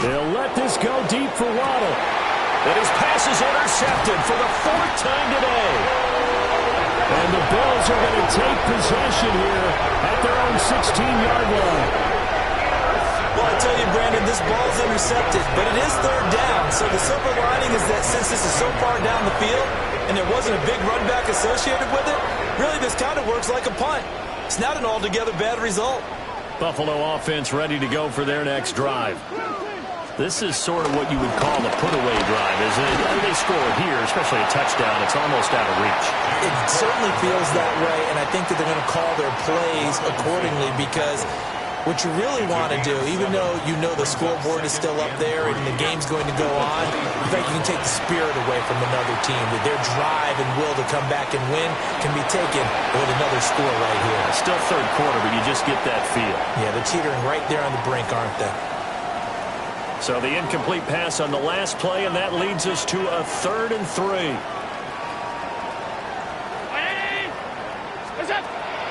S1: They'll let this go deep for Waddle. And his pass is intercepted for the 4th time today. And the Bills are going to take possession here at their own 16-yard line.
S4: Well, I tell you, Brandon, this ball's intercepted, but it is 3rd down. So the silver lining is that since this is so far down the field and there wasn't a big run back associated with it, really this kind of works like a punt. It's not an altogether bad result.
S1: Buffalo offense ready to go for their next drive. This is sort of what you would call a put-away drive, isn't it? They score here, especially a touchdown. It's almost out of reach.
S4: It certainly feels that way, and I think that they're going to call their plays accordingly because what you really want to do, even though you know the scoreboard is still up there and the game's going to go on, in fact, you can take the spirit away from another team, that their drive and will to come back and win can be taken with another score right here.
S1: Still 3rd quarter, but you just get that feel.
S4: Yeah, they're teetering right there on the brink, aren't they?
S1: So the incomplete pass on the last play, and that leads us to a 3rd and 3.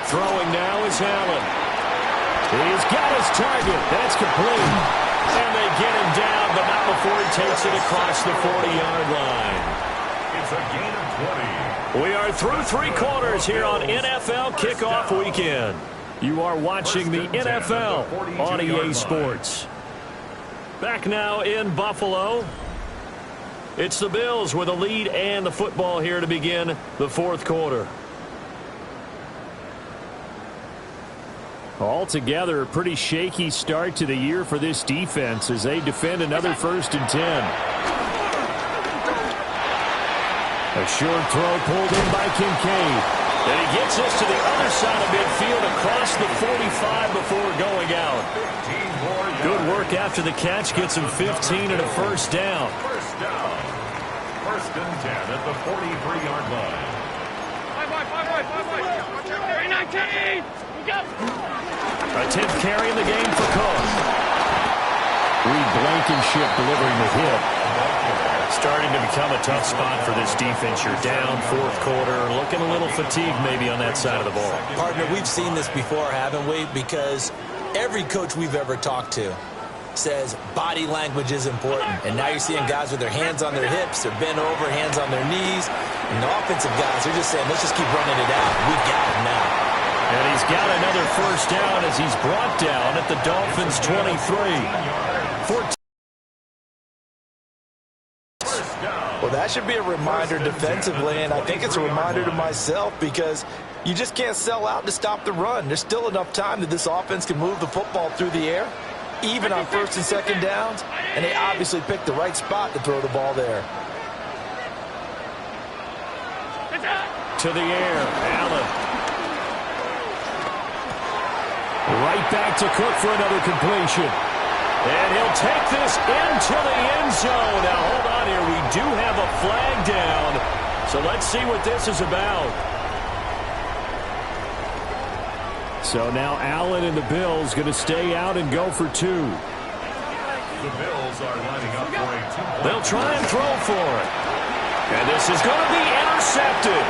S1: Throwing now is Allen. He's got his target. That's complete. And they get him down, but not before he takes it across the 40-yard line.
S2: It's a gain of 20.
S1: We are through 3 quarters here on NFL Kickoff Weekend. You are watching the NFL on EA Sports. Back now in Buffalo. It's the Bills with a lead and the football here to begin the 4th quarter. Altogether, a pretty shaky start to the year for this defense as they defend another 1st and 10. A short throw pulled in by Kincaid. And he gets us to the other side of midfield across the 45 before going out. Good work after the catch. Gets him 15 and a 1st down.
S2: 1st down. 1st and 10 at the 43-yard line.
S6: 319. We go.
S1: A 10th carry in the game for Cook. Reed Blankenship delivering the hit. Starting to become a tough spot for this defense. You're down 4th quarter. Looking a little fatigued maybe on that side of the ball.
S4: Partner, we've seen this before, haven't we? Because every coach we've ever talked to says body language is important. And now you're seeing guys with their hands on their hips, they're bent over, hands on their knees. And the offensive guys, they're just saying, let's just keep running it out. We've got him now.
S1: And he's got another 1st down as he's brought down at the Dolphins' 23. 14.
S4: Well, that should be a reminder defensively, and I think it's a reminder to myself because you just can't sell out to stop the run. There's still enough time that this offense can move the football through the air, even on 1st and 2nd downs, and they obviously picked the right spot to throw the ball there.
S1: To the air, Allen. Right back to Cook for another completion. And he'll take this into the end zone. Now, hold on here. We do have a flag down. So let's see what this is about. So now Allen and the Bills going to stay out and go for 2.
S2: The Bills are lining up for a 2-point.
S1: They'll try and throw for it. And this is going to be intercepted.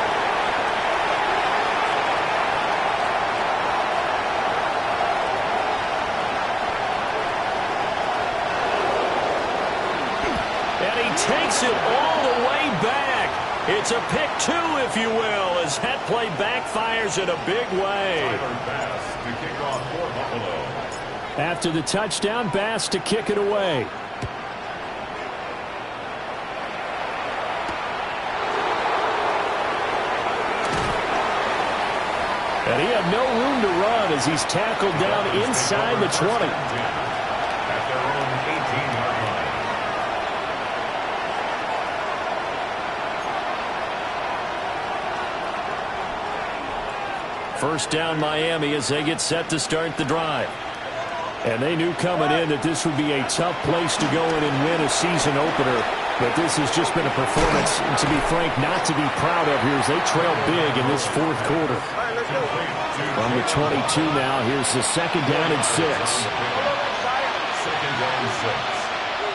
S1: Takes it all the way back. It's a pick 2, if you will, as that play backfires in a big way.
S2: Bass to kick off for Buffalo.
S1: After the touchdown, Bass to kick it away. And he had no room to run as he's tackled down inside the 20.
S2: At their own 18-yard line.
S1: First down Miami as they get set to start the drive. And they knew coming in that this would be a tough place to go in and win a season opener. But this has just been a performance, and to be frank, not to be proud of here as they trail big in this 4th quarter. From the 22 now, here's the 2nd down and 6.
S2: 2nd down and 6.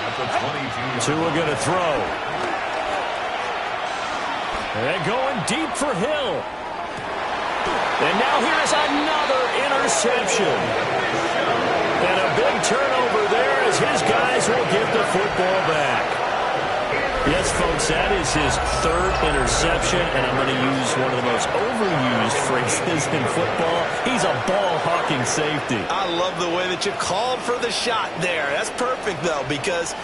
S2: At the 22.
S1: Tua going to throw. And they're going deep for Hill. And now here's another interception. And a big turnover there as his guys will get the football back. Yes, folks, that is his third interception, and I'm going to use one of the most overused phrases in football. He's a ball-hawking safety.
S5: I love the way that you called for the shot there. That's perfect, though, because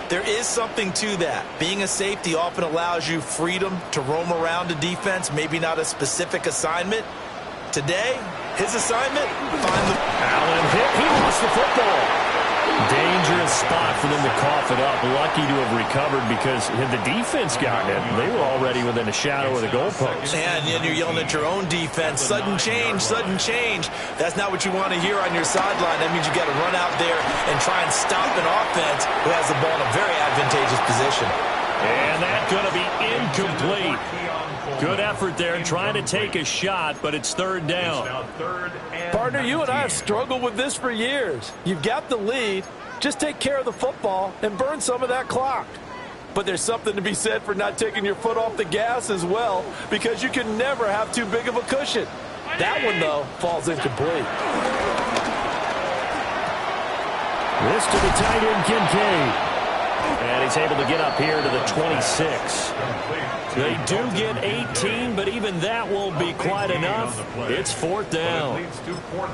S5: there is something to that. Being a safety often allows you freedom to roam around a defense, maybe not a specific assignment. Today, his assignment, find the...
S1: Allen hit. He lost the football. Dangerous spot for them to cough it up. Lucky to have recovered because had the defense gotten it, they were already within a shadow of the goalpost.
S5: And you're yelling at your own defense. Sudden change, sudden change. That's not what you want to hear on your sideline. That means you got to run out there and try and stop an offense who has the ball in a very advantageous position.
S1: And that's going to be incomplete. Good effort there trying to take a shot, but it's third down.
S5: Partner, you and I have struggled with this for years. You've got the lead. Just take care of the football and burn some of that clock. But there's something to be said for not taking your foot off the gas as well, because you can never have too big of a cushion. That one, though, falls incomplete.
S1: This to the tight end, Kincaid. And he's able to get up here to the 26. They do get 18, but even that won't be quite enough. It's fourth down.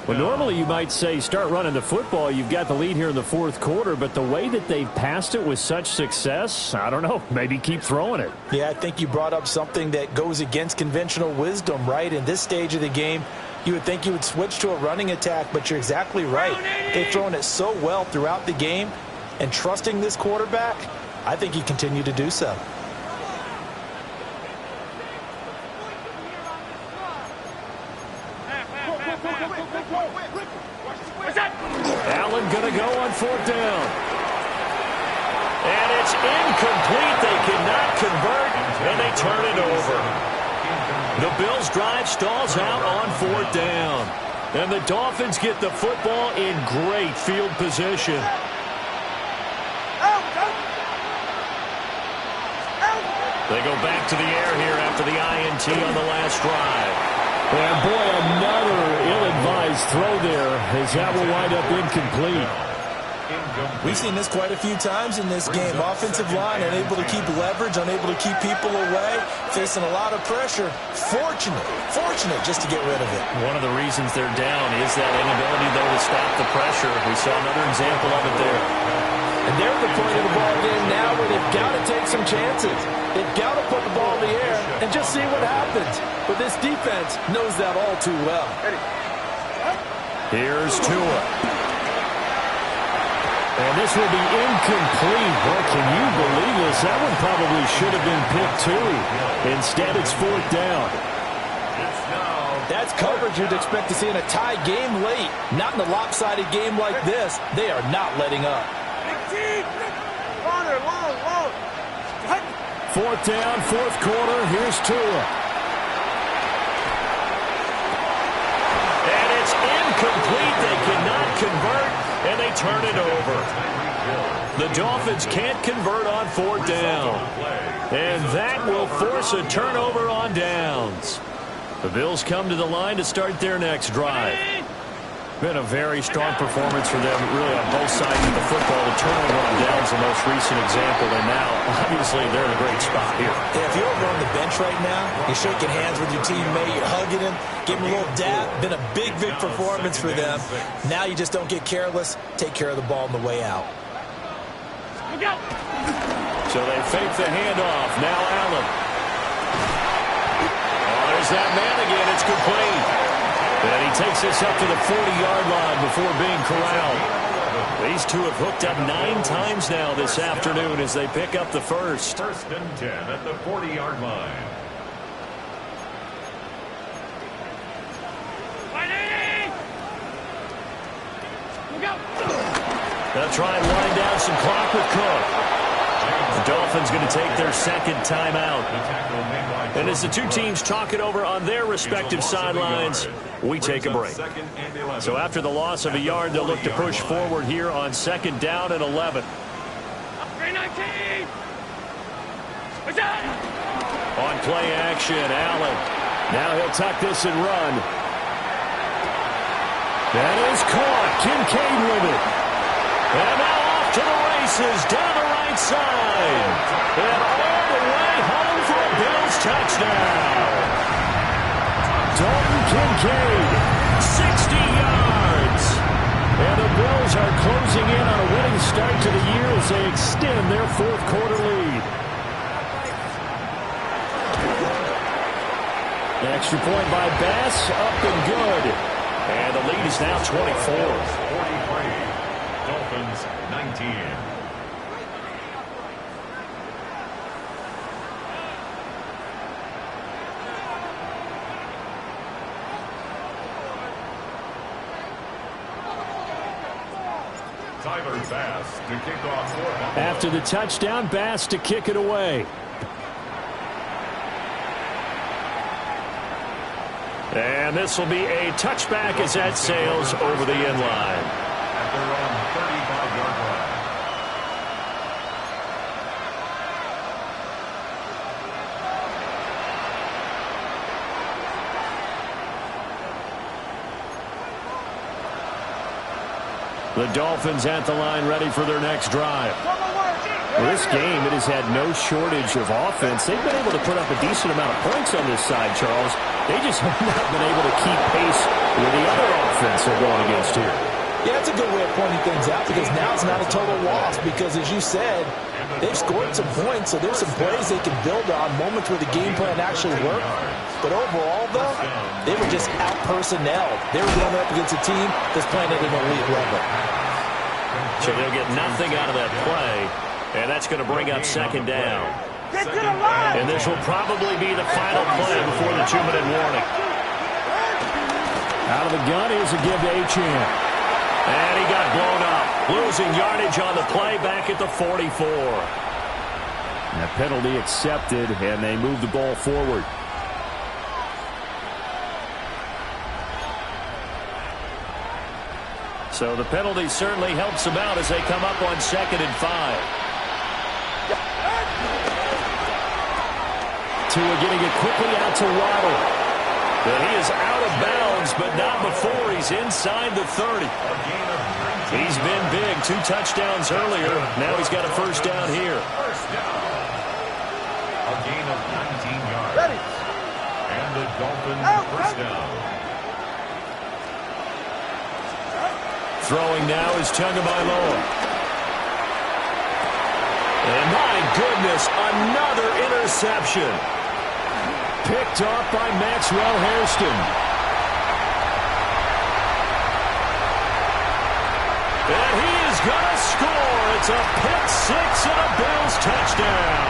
S1: Well, normally you might say start running the football. You've got the lead here in the fourth quarter, but the way that they've passed it with such success, I don't know, maybe keep throwing it.
S5: Yeah, I think you brought up something that goes against conventional wisdom, right? In this stage of the game, you would think you would switch to a running attack, but you're exactly right. They've thrown it so well throughout the game, and trusting this quarterback, I think you continue to do so.
S1: Allen going to go on fourth down. And it's incomplete. They cannot convert, and they turn it over. The Bills' drive stalls out on fourth down. And the Dolphins get the football in great field position. They go back to the air here after the INT on the last drive. And boy, another ill-advised throw there as that will wind up incomplete.
S5: We've seen this quite a few times in this game. Offensive line unable to keep leverage, unable to keep people away, facing a lot of pressure. Fortunate just to get rid of it.
S1: One of the reasons they're down is that inability, though, to stop the pressure. We saw another example of it there.
S5: And they're at the point of the ball game now where they've got to take some chances. They've got to put the ball in the air and just see what happens. But this defense knows that all too well.
S1: Here's Tua. And this will be incomplete. Boy, can you believe this? That one probably should have been picked too. Instead, it's fourth down.
S5: That's coverage you'd expect to see in a tie game late. Not in a lopsided game like this. They are not letting up.
S1: Fourth down, fourth quarter. Here's Tua. And it's incomplete. They cannot convert, and they turn it over. The Dolphins can't convert on fourth down. And that will force a turnover on downs. The Bills come to the line to start their next drive. Been a very strong performance for them, really, on both sides of the football. The turnover on downs, the most recent example, and now, obviously, they're in a great spot here.
S5: Yeah, if you're over on the bench right now, you're shaking hands with your teammate, you're hugging him, giving him a little dap. Been a big performance for them. Now you just don't get careless. Take care of the ball on the way out.
S1: So they fake the handoff. Now Allen. Oh, there's that man again. It's complete. And he takes this up to the 40-yard line before being corralled. These two have hooked up 9 times now this afternoon as they pick up the first.
S2: First and 10 at the 40-yard line.
S1: They'll try and wind down some clock with Cook. The Dolphins going to take their second timeout. And as the two teams talk it over on their respective sidelines, we take a break. So after the loss of a yard, they'll look to push forward here on second down and 11. On play action, Allen. Now he'll tuck this and run. That is caught. Kincaid with it. And now off to the races down the right side. And all touchdown. Dalton Kincaid, 60 yards. And the Bills are closing in on a winning start to the year as they extend their fourth quarter lead. The extra point by Bass, up and good. And the lead is now 24.
S2: 43. Dolphins 19. Bass to kick off for Buffalo.
S1: After the touchdown, Bass to kick it away. And this will be a touchback as that sails over the end line.
S2: At their own 35-yard line.
S1: The Dolphins at the line ready for their next drive. Well, this game, it has had no shortage of offense. They've been able to put up a decent amount of points on this side, Charles. They just have not been able to keep pace with the other offense they're going against here.
S4: Yeah, it's a good way of pointing things out because now it's not a total loss because, as you said, they've scored some points, so there's some plays they can build on, moments where the game plan actually worked. But overall, though, they were just out-personnelled. They were going up against a team that's playing at an elite level.
S1: So they'll get nothing out of that play, and that's going to bring up second down. And this will probably be the final play before the 2-minute warning. Out of the gun is a give to Achane. And he got blown up. Losing yardage on the play back at the 44. And a penalty accepted, and they move the ball forward. So the penalty certainly helps them out as they come up on 2nd and 5. Tua getting it quickly out to Waddle. But he is out of bounds, but not before he's inside the 30. He's been big. 2 touchdowns earlier. Now he's got a first down here.
S2: First down. A gain of 19 yards.
S3: Ready.
S2: And the Dolphins first down.
S1: Throwing now is Tagovailoa. And my goodness, another interception. Picked off by Maxwell Hairston. And he is going to score. It's a pick six and a Bills touchdown.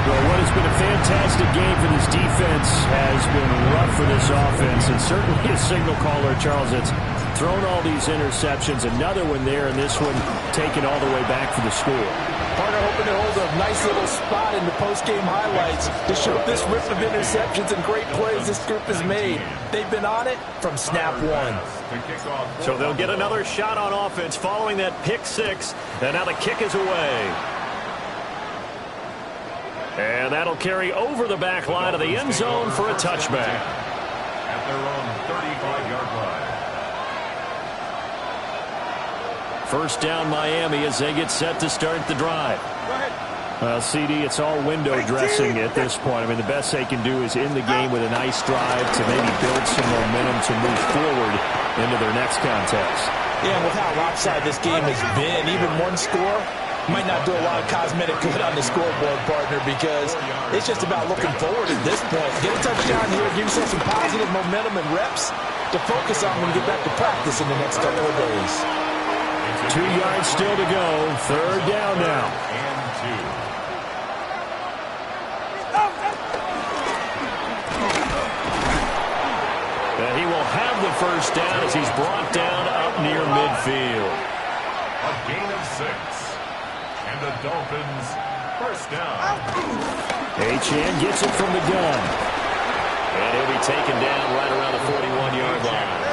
S1: Well, what has been a fantastic game for this defense has been rough for this offense, and certainly a signal caller, Charles, that's thrown all these interceptions. Another one there, and this one taken all the way back for the score.
S4: Partner hoping to hold a nice little spot in the post-game highlights to show this rip of interceptions and great plays this group has made. They've been on it from snap one.
S1: So they'll get another shot on offense following that pick six, and now the kick is away. And that'll carry over the back line of the end zone for a touchback.
S2: At their own 35-yard line.
S1: First down Miami as they get set to start the drive. CD, it's all window dressing at this point. I mean, the best they can do is in the game with a nice drive to maybe build some momentum to move forward into their next contest.
S4: Yeah, with how lopsided this game has been, even one score might not do a lot of cosmetic good on the scoreboard, partner, because it's just about looking forward at this point. Get a touchdown here, give yourself some positive momentum and reps to focus on when you get back to practice in the next couple of days.
S1: 2 yards still to go. Third down now.
S2: And 2.
S1: And he will have the first down as he's brought down up near midfield.
S2: A gain of 6. And the Dolphins first down.
S1: Achane gets it from the gun. And he'll be taken down right around the 41-yard line.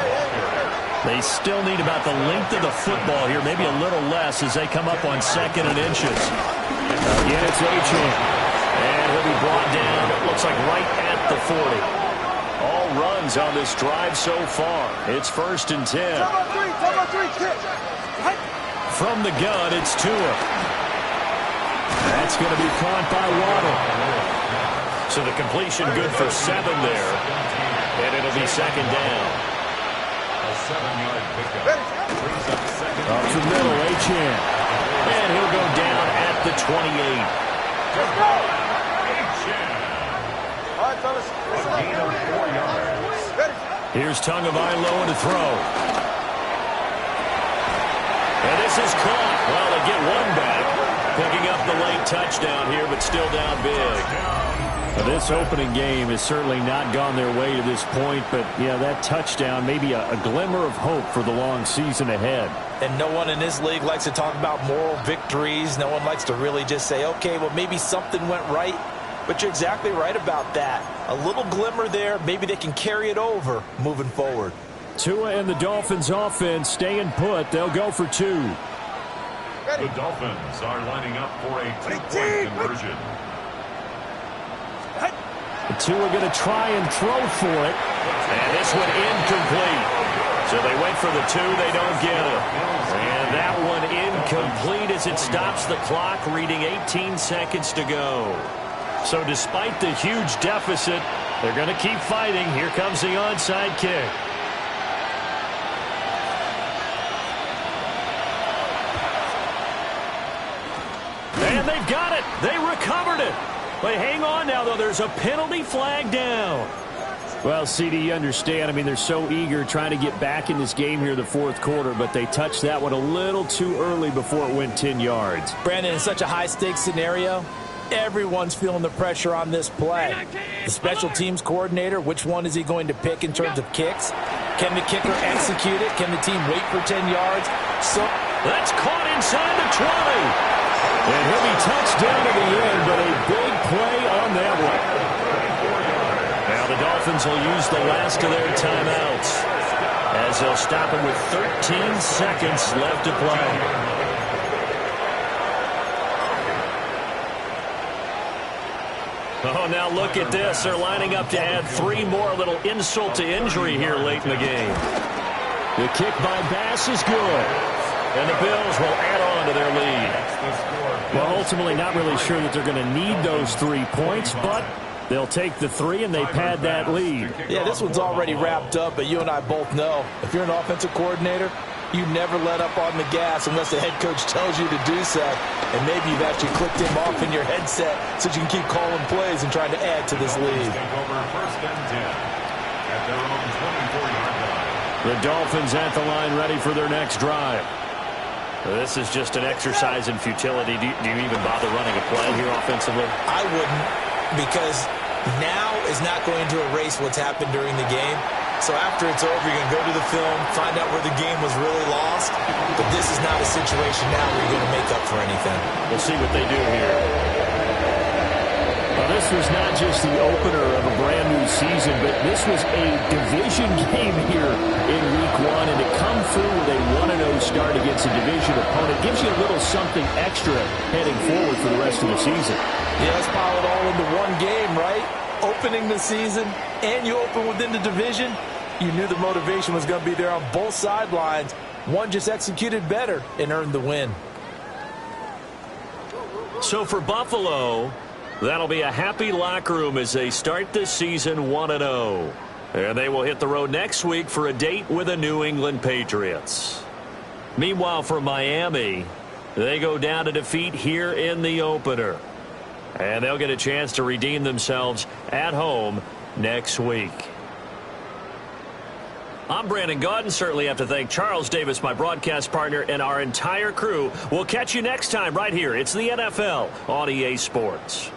S1: They still need about the length of the football here, maybe a little less as they come up on 2nd and inches. Again, it's Achane. And he'll be brought down, it looks like right at the 40. All runs on this drive so far. It's 1st and 10. From the gun, it's Tua. That's going to be caught by Waddle.
S7: So the completion good for 7 there. And it'll be second down.
S2: A 7-yard pickup. Brings up second.
S1: Up the middle, Achane.
S7: And he'll go down at the 28.
S3: Let's go. All right, fellas.
S2: A gain of 4 yards.
S3: Ready.
S1: Here's Tagovailoa to throw. And this is caught. Well, they get one back. Picking up the late touchdown here, but still down big. Now, this opening game has certainly not gone their way to this point, but, yeah, that touchdown may be a glimmer of hope for the long season ahead.
S5: And no one in this league likes to talk about moral victories. No one likes to really just say, okay, well, maybe something went right. But you're exactly right about that. A little glimmer there. Maybe they can carry it over moving forward.
S1: Tua and the Dolphins offense staying put. They'll go for 2.
S2: The Dolphins are lining up for a 2-point conversion.
S1: Tua going to try and throw for it.
S7: And this one incomplete. So they went for the 2. They don't get it. And that one incomplete as it stops the clock, reading 18 seconds to go. So despite the huge deficit, they're going to keep fighting. Here comes the onside kick. And they've got it. They recovered it. But hang on now, though. There's a penalty flag down.
S1: Well, CD, you understand. I mean, they're so eager trying to get back in this game here in the fourth quarter, but they touched that one a little too early before it went 10 yards.
S5: Brandon, in such a high-stakes scenario, everyone's feeling the pressure on this play. The special teams coordinator, which one is he going to pick in terms of kicks? Can the kicker execute it? Can the team wait for 10 yards? So
S7: that's caught inside the 20.
S1: And he'll be touched down to the end, but a big play on that one.
S7: Now the Dolphins will use the last of their timeouts as they'll stop him with 13 seconds left to play. Oh, now look at this. They're lining up to add 3 more, a little insult to injury here late in the game.
S1: The kick by Bass is good.
S7: And the Bills will add on to their lead.
S1: Well, ultimately not really sure that they're going to need those 3 points, but they'll take the 3 and they pad that lead.
S5: Yeah, this one's already wrapped up, but you and I both know if you're an offensive coordinator, you never let up on the gas unless the head coach tells you to do so. And maybe you've actually clicked him off in your headset so you can keep calling plays and trying to add to this lead.
S2: Take over first and 10 at their own 24-yard line.
S1: The Dolphins at the line ready for their next drive.
S7: This is just an exercise in futility. Do you even bother running a play here offensively?
S5: I wouldn't, because now is not going to erase what's happened during the game. So after it's over, you're going to go to the film, find out where the game was really lost. But this is not a situation now where you're going to make up for anything.
S7: We'll see what they do here.
S1: Well, this was not just the opener of a brand new season, but this was a division game here in week 1. And to come through with a 1-0 start against a division opponent gives you a little something extra heading forward for the rest of the season.
S5: Yeah, let's pile it all into one game, right? Opening the season, and you open within the division. You knew the motivation was going to be there on both sidelines. One just executed better and earned the win.
S7: So for Buffalo, that'll be a happy locker room as they start this season 1-0. And they will hit the road next week for a date with the New England Patriots. Meanwhile, for Miami, they go down to defeat here in the opener. And they'll get a chance to redeem themselves at home next week. I'm Brandon Gaudin. Certainly have to thank Charles Davis, my broadcast partner, and our entire crew. We'll catch you next time right here. It's the NFL on EA Sports.